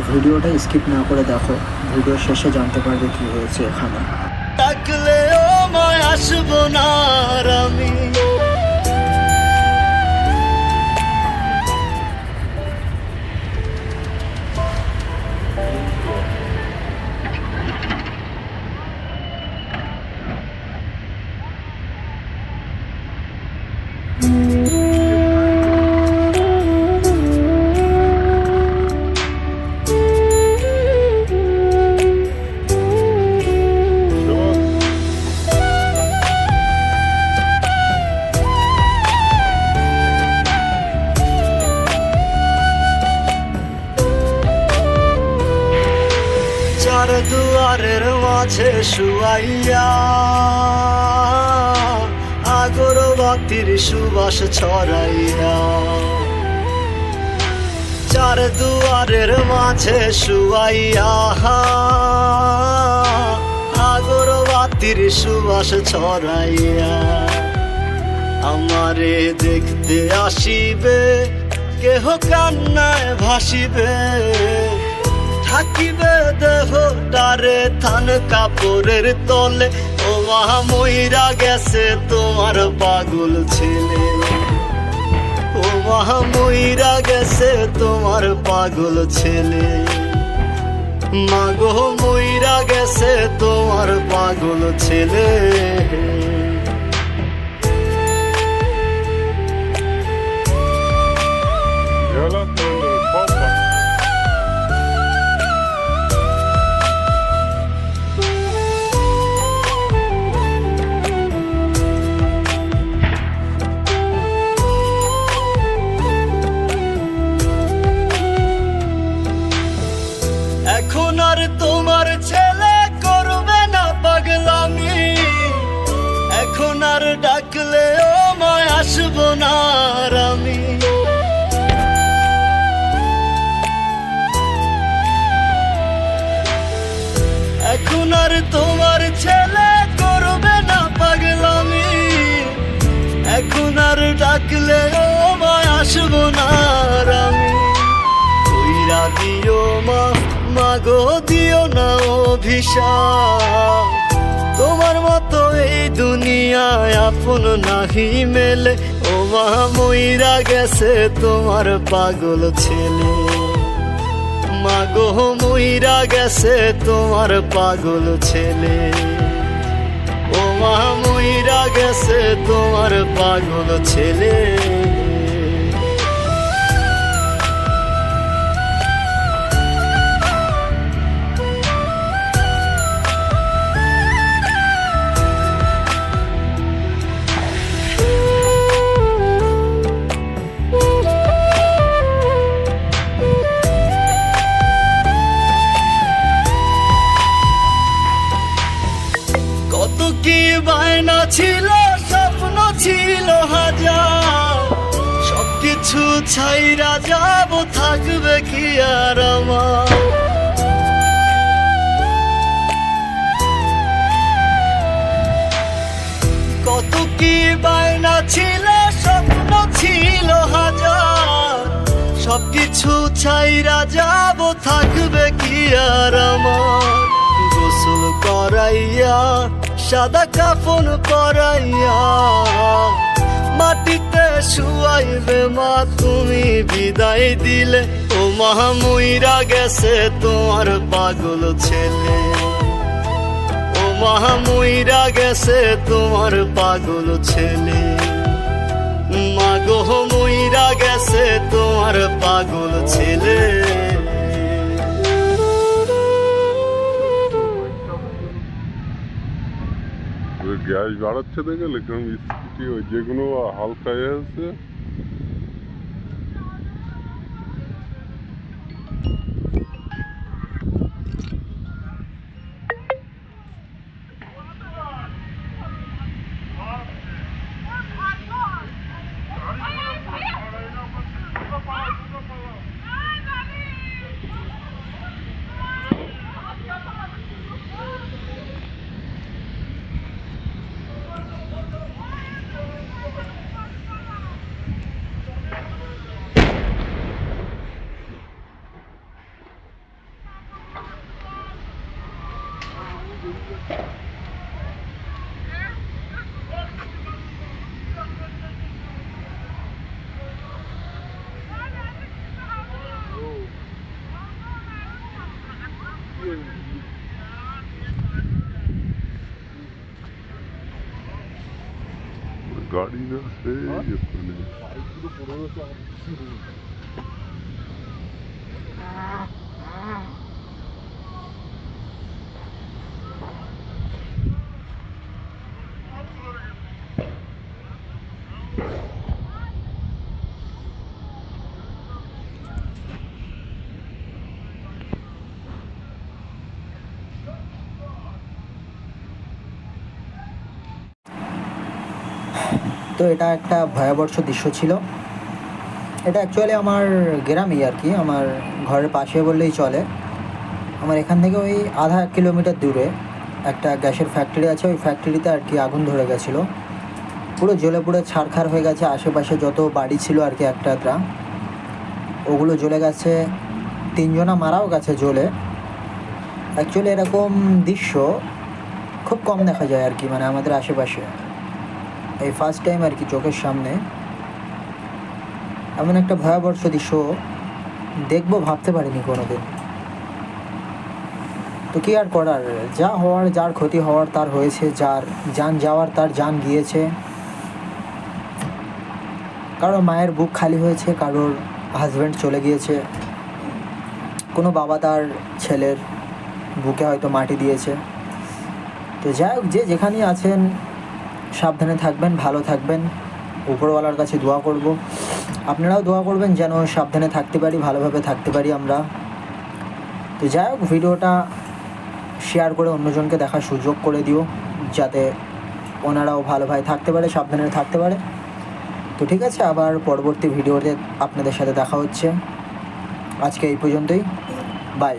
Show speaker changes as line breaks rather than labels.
ভিডিওটা স্কিপ না করে দেখো, ভিডিও শেষে জানতে পারবে কি হয়েছে এখানে।
ডাকলেও মই আসবো না আর আমি, চার দুয়ারের মাঝে শুয়াইয়া আগরবাতির সুবাস ছড়াইয়া, চার দুয়ারের মাঝে শুয়াইয়া আগরবাতির সুবাস ছড়াইয়া, আমারে দেখতে আসিবে কেহ কান্নায় ভাসিবে, থাকিবে দেহটারে থান কাপড়ের তলে, ও মা মইরা গেছে তোমার পাগল ছেলে, ও মা মইরা গেছে তোমার পাগল ছেলে, মাগো মইরা গেছে তোমার পাগল ছেলে। এখন আর তোমার ছেলে করবে না পাগলামি, এখন আর ডাকলেও মই আসবো না আর আমি, এখন আর তোমার ছেলে করবে না পাগলামি, এখন আর ডাকলেও মই আসবো না আর আমি, কইরা দিও মা মাগো দিও না অভিশাপ, তোমার মতো এই দুনিয়ায় আপন নাহি মেলে, ও মা মইরা গেছে তোমার পাগল ছেলে, মাগো মইরা গেছে তোমার পাগল ছেলে, ও মা মইরা গেছে তোমার পাগল ছেলে। কত কি বায়না ছিল, স্বপ্ন ছিল হাজার, সবকিছু ছাইরা যাব, থাকবে কি আর আমার, কত কি বায়না ছিল, স্বপ্ন ছিল হাজার, সবকিছু ছাইরা যাব, থাকবে কি আর আমার, গোসল করাইয়া সাদা কাফন পরাইয়া মাটিতে শুয়াইবে মা তুমি বিদায় দিলে, ও মা মইরা গেছে তোমার পাগল ছেলে, ও মা মইরা গেছে তোমার পাগল ছেলে, মাগো মইরা গেছে তোমার পাগল ছেলে।
গ্যাস বাড়াচ্ছে দেখে লিখলাম স্কুটি ওই যেগুলো হালকা আছে গাড়ি না সেই ওখানে
তো এটা একটা ভয়াবহ দৃশ্য ছিল। এটা অ্যাকচুয়ালি আমার গ্রামেই আর কি, আমার ঘরের পাশে বললেই চলে। আমার এখান থেকে ওই আধা কিলোমিটার দূরে একটা গ্যাসের ফ্যাক্টরি আছে, ওই ফ্যাক্টরিতে আর কি আগুন ধরে গেছিলো, পুরো জ্বলে পুরো ছারখার হয়ে গেছে। আশেপাশে যত বাড়ি ছিল আর কি একটা একটা, ওগুলো জ্বলে গেছে, 3 জনা মারাও গেছে জ্বলে। অ্যাকচুয়ালি এরকম দৃশ্য খুব কম দেখা যায় আর কি, মানে আমাদের আশেপাশে এই ফার্স্ট টাইম আর কি চোখের সামনে এমন একটা ভয়াবহ দৃশ্য দেখবো ভাবতে পারিনি কোনোদিন। তো কী আর করার, যা হওয়ার, যার ক্ষতি হওয়ার তার হয়েছে, যার যান যাওয়ার তার যান গিয়েছে। কারোর মায়ের বুক খালি হয়েছে, কারোর হাজব্যান্ড চলে গিয়েছে, কোনো বাবা তার ছেলের বুকে হয়তো মাটি দিয়েছে। তো যাই হোক, যে যেখানেই আছেন সাবধানে থাকবেন, ভালো থাকবেন, উপরওয়ালার কাছে দোয়া করব। আপনারাও দোয়া করবেন যেন সাবধানে থাকতে পারি, ভালোভাবে থাকতে পারি আমরা। তো যাই হোক, ভিডিওটা শেয়ার করে অন্যজনকে দেখার সুযোগ করে দিও, যাতে ওনারাও ভালোভাবে থাকতে পারে, সাবধানে থাকতে পারে। তো ঠিক আছে, আবার পরবর্তী ভিডিওতে আপনাদের সাথে দেখা হচ্ছে। আজকে এই পর্যন্তই, বাই।